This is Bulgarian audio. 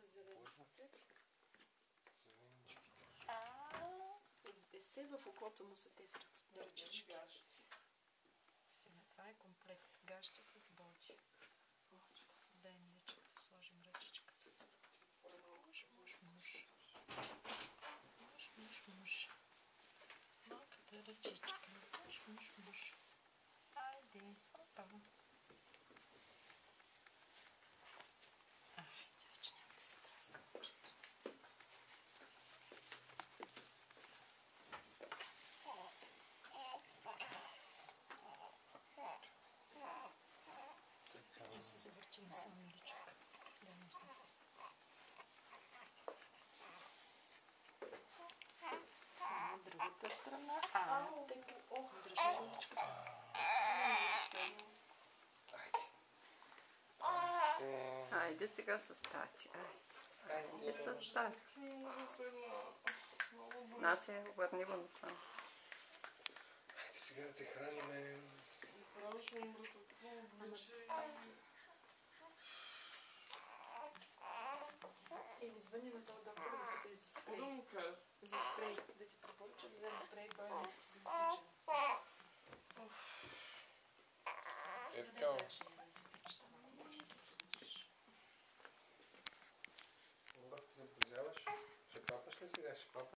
с зеленичките. Зеленички Десе в окото му са тези ръчички. Сега това е комплект. Гащи с боди. Дай млечко да сложим ръчичката. Муш. Малката ръчичка. Муш. Айде. Опа. Айде, вече няма да се траска очето. Аз се завъртим само миличък. Да не се. Само другата страна. Така. Дръжи миличката. Айде сега с тати. Айде с тати. Насе, обърни го насам. Айде сега да те храниме. Звъни на този доктор да те за спрей. За спрей. Да ти препоръча да вземе спрей, той не.